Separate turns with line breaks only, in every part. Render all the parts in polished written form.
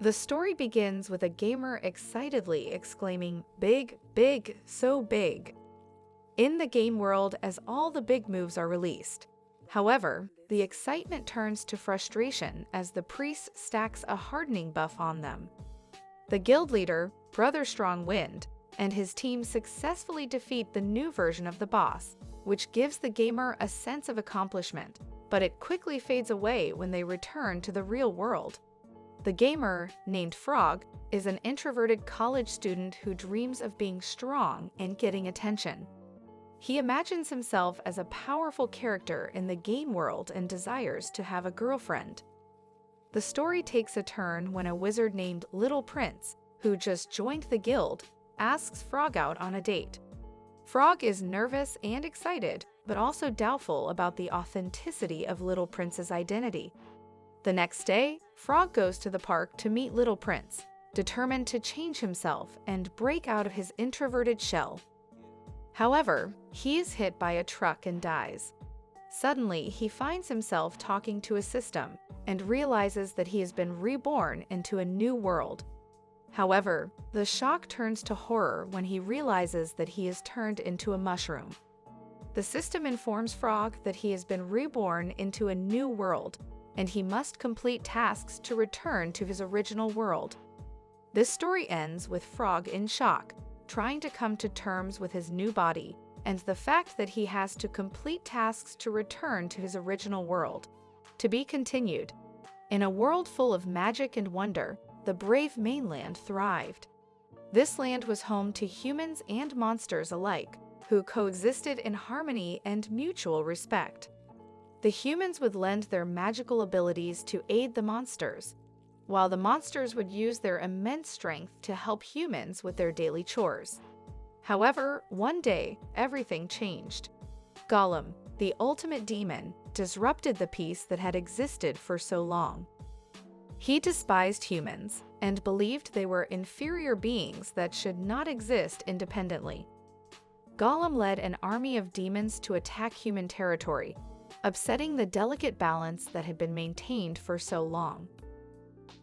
The story begins with a gamer excitedly exclaiming, "Big, big, so big," in the game world as all the big moves are released. However, the excitement turns to frustration as the priest stacks a hardening buff on them. The guild leader, Brother Strong Wind, and his team successfully defeat the new version of the boss, which gives the gamer a sense of accomplishment, but it quickly fades away when they return to the real world. The gamer, named Frog, is an introverted college student who dreams of being strong and getting attention. He imagines himself as a powerful character in the game world and desires to have a girlfriend. The story takes a turn when a wizard named Little Prince, who just joined the guild, asks Frog out on a date. Frog is nervous and excited, but also doubtful about the authenticity of Little Prince's identity. The next day, Frog goes to the park to meet Little Prince, determined to change himself and break out of his introverted shell. However, he is hit by a truck and dies. Suddenly, he finds himself talking to a system and realizes that he has been reborn into a new world. However, the shock turns to horror when he realizes that he is turned into a mushroom. The system informs Frog that he has been reborn into a new world, and he must complete tasks to return to his original world. This story ends with Frog in shock, trying to come to terms with his new body and the fact that he has to complete tasks to return to his original world. To be continued. In a world full of magic and wonder, the brave mainland thrived. This land was home to humans and monsters alike, who coexisted in harmony and mutual respect. The humans would lend their magical abilities to aid the monsters, while the monsters would use their immense strength to help humans with their daily chores. However, one day, everything changed. Gollum, the ultimate demon, disrupted the peace that had existed for so long. He despised humans and believed they were inferior beings that should not exist independently. Gollum led an army of demons to attack human territory, upsetting the delicate balance that had been maintained for so long.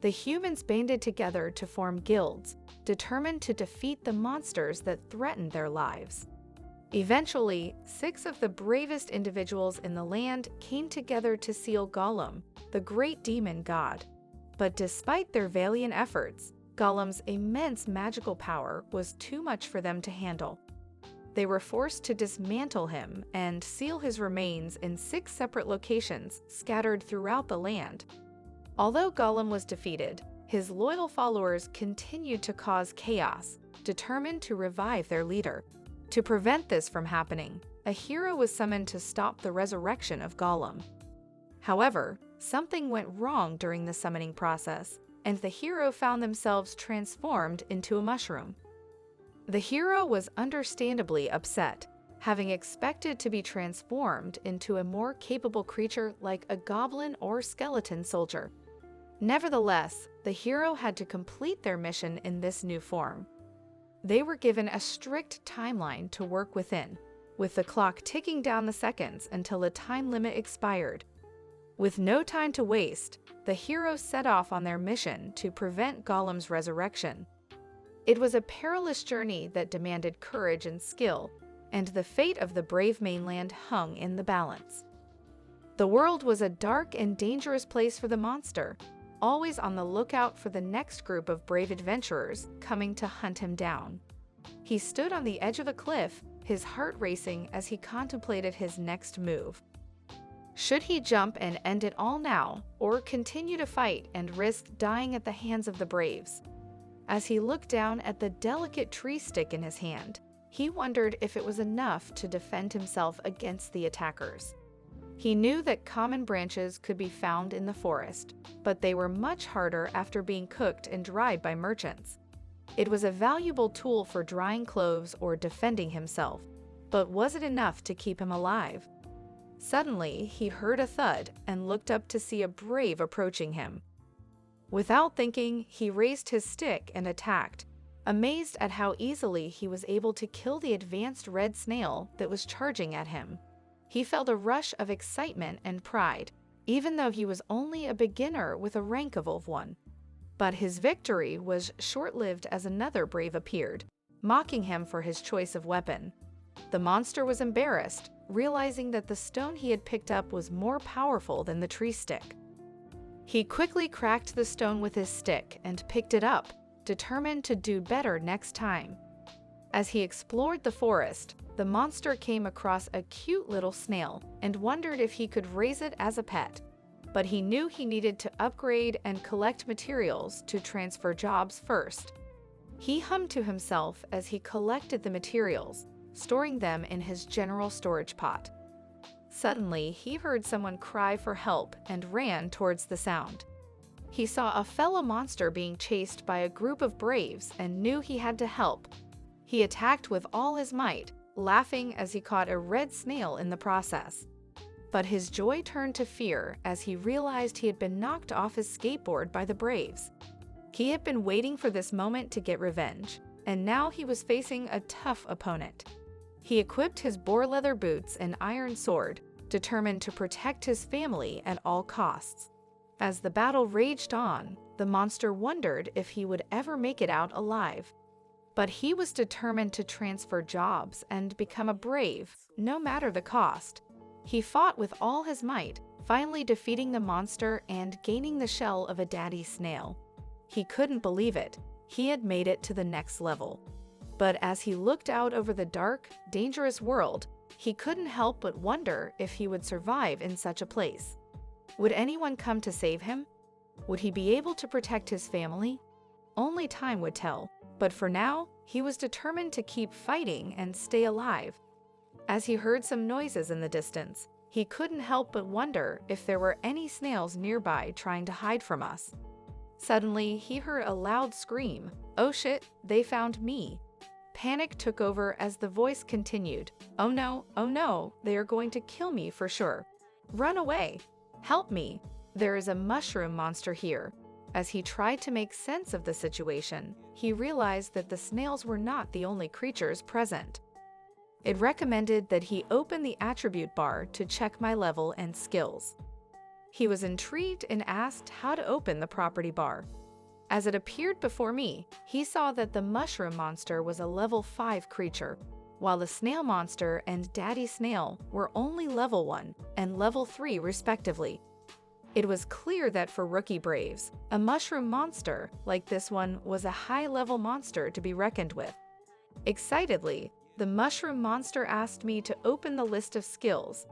The humans banded together to form guilds, determined to defeat the monsters that threatened their lives. Eventually, 6 of the bravest individuals in the land came together to seal Gollum, the great demon god. But despite their valiant efforts, Gollum's immense magical power was too much for them to handle. They were forced to dismantle him and seal his remains in 6 separate locations scattered throughout the land. Although Gollum was defeated, his loyal followers continued to cause chaos, determined to revive their leader. To prevent this from happening, a hero was summoned to stop the resurrection of Gollum. However, something went wrong during the summoning process, and the hero found themselves transformed into a mushroom. The hero was understandably upset, having expected to be transformed into a more capable creature like a goblin or skeleton soldier. Nevertheless, the hero had to complete their mission in this new form. They were given a strict timeline to work within, with the clock ticking down the seconds until the time limit expired. With no time to waste, the heroes set off on their mission to prevent Gollum's resurrection. It was a perilous journey that demanded courage and skill, and the fate of the brave mainland hung in the balance. The world was a dark and dangerous place for the monster, always on the lookout for the next group of brave adventurers coming to hunt him down. He stood on the edge of a cliff, his heart racing as he contemplated his next move. Should he jump and end it all now, or continue to fight and risk dying at the hands of the braves? As he looked down at the delicate tree stick in his hand, he wondered if it was enough to defend himself against the attackers. He knew that common branches could be found in the forest, but they were much harder after being cooked and dried by merchants. It was a valuable tool for drying clothes or defending himself, but was it enough to keep him alive? Suddenly, he heard a thud and looked up to see a brave approaching him. Without thinking, he raised his stick and attacked, amazed at how easily he was able to kill the advanced red snail that was charging at him. He felt a rush of excitement and pride, even though he was only a beginner with a rank of Wolf 1. But his victory was short-lived as another brave appeared, mocking him for his choice of weapon. The monster was embarrassed, realizing that the stone he had picked up was more powerful than the tree stick. He quickly cracked the stone with his stick and picked it up, determined to do better next time. As he explored the forest, the monster came across a cute little snail and wondered if he could raise it as a pet. But he knew he needed to upgrade and collect materials to transfer jobs first. He hummed to himself as he collected the materials, storing them in his general storage pot. Suddenly, he heard someone cry for help and ran towards the sound. He saw a fellow monster being chased by a group of braves and knew he had to help. He attacked with all his might, laughing as he caught a red snail in the process. But his joy turned to fear as he realized he had been knocked off his skateboard by the braves. He had been waiting for this moment to get revenge, and now he was facing a tough opponent. He equipped his boar leather boots and iron sword, determined to protect his family at all costs. As the battle raged on, the monster wondered if he would ever make it out alive. But he was determined to transfer jobs and become a brave, no matter the cost. He fought with all his might, finally defeating the monster and gaining the shell of a daddy snail. He couldn't believe it. He had made it to the next level. But as he looked out over the dark, dangerous world, he couldn't help but wonder if he would survive in such a place. Would anyone come to save him? Would he be able to protect his family? Only time would tell, but for now, he was determined to keep fighting and stay alive. As he heard some noises in the distance, he couldn't help but wonder if there were any snails nearby trying to hide from us. Suddenly, he heard a loud scream, "Oh shit, they found me!" Panic took over as the voice continued, oh no, they are going to kill me for sure. Run away! Help me! There is a mushroom monster here." As he tried to make sense of the situation, he realized that the snails were not the only creatures present. It recommended that he open the attribute bar to check my level and skills. He was intrigued and asked how to open the property bar. As it appeared before me, he saw that the mushroom monster was a level 5 creature, while the snail monster and daddy snail were only level 1 and level 3 respectively. It was clear that for rookie braves, a mushroom monster like this one was a high-level monster to be reckoned with. Excitedly, the mushroom monster asked me to open the list of skills,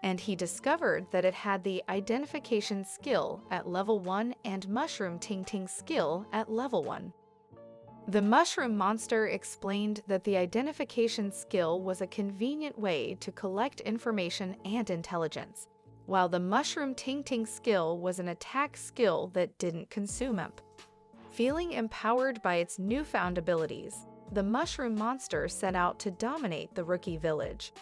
and he discovered that it had the identification skill at level 1 and mushroom ting-ting skill at level 1. The mushroom monster explained that the identification skill was a convenient way to collect information and intelligence, while the mushroom ting-ting skill was an attack skill that didn't consume imp. Feeling empowered by its newfound abilities, the mushroom monster set out to dominate the rookie village.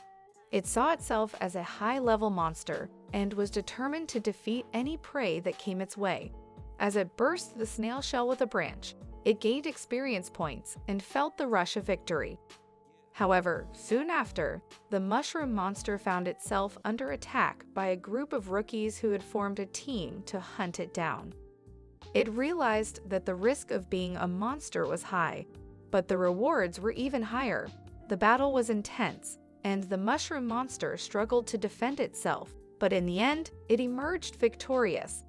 It saw itself as a high-level monster and was determined to defeat any prey that came its way. As it burst the snail shell with a branch, it gained experience points and felt the rush of victory. However, soon after, the mushroom monster found itself under attack by a group of rookies who had formed a team to hunt it down. It realized that the risk of being a monster was high, but the rewards were even higher. The battle was intense, and the mushroom monster struggled to defend itself, but in the end, it emerged victorious.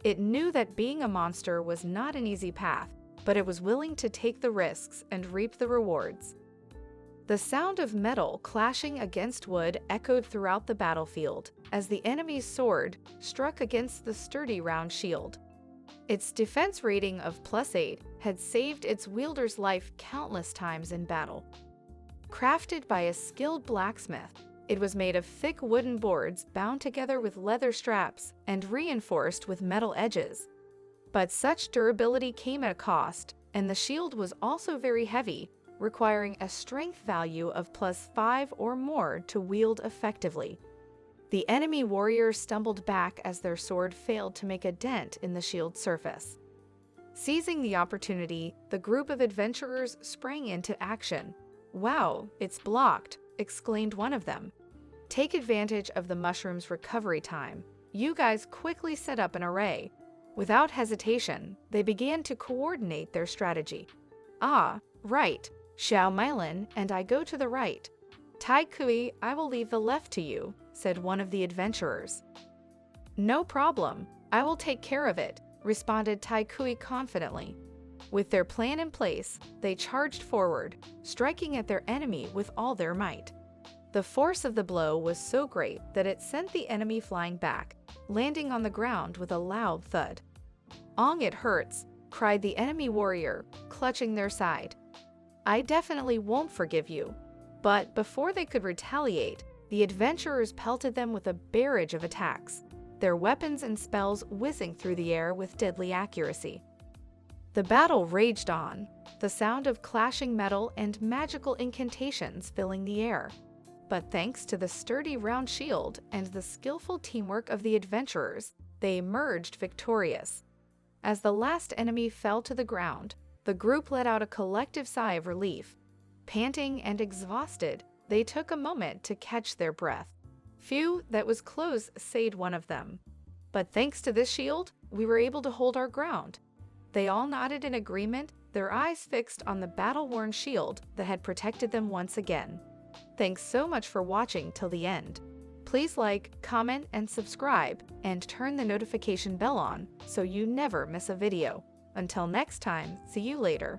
It knew that being a monster was not an easy path, but it was willing to take the risks and reap the rewards. The sound of metal clashing against wood echoed throughout the battlefield as the enemy's sword struck against the sturdy round shield. Its defense rating of +8 had saved its wielder's life countless times in battle. Crafted by a skilled blacksmith, it was made of thick wooden boards bound together with leather straps and reinforced with metal edges. But such durability came at a cost, and the shield was also very heavy, requiring a strength value of +5 or more to wield effectively. The enemy warriors stumbled back as their sword failed to make a dent in the shield's surface. Seizing the opportunity, the group of adventurers sprang into action. "Wow, it's blocked," exclaimed one of them. "Take advantage of the mushroom's recovery time. You guys quickly set up an array." Without hesitation, they began to coordinate their strategy. "Ah, right. Xiao Meilin and I go to the right. Tai Kui, I will leave the left to you," said one of the adventurers. "No problem. I will take care of it," responded Tai Kui confidently. With their plan in place, they charged forward, striking at their enemy with all their might. The force of the blow was so great that it sent the enemy flying back, landing on the ground with a loud thud. "Ong, it hurts," cried the enemy warrior, clutching their side. "I definitely won't forgive you." But before they could retaliate, the adventurers pelted them with a barrage of attacks, their weapons and spells whizzing through the air with deadly accuracy. The battle raged on, the sound of clashing metal and magical incantations filling the air. But thanks to the sturdy round shield and the skillful teamwork of the adventurers, they emerged victorious. As the last enemy fell to the ground, the group let out a collective sigh of relief. Panting and exhausted, they took a moment to catch their breath. "Phew, that was close," said one of them. "But thanks to this shield, we were able to hold our ground." They all nodded in agreement, their eyes fixed on the battle-worn shield that had protected them once again. Thanks so much for watching till the end. Please like, comment, and subscribe, and turn the notification bell on so you never miss a video. Until next time, see you later.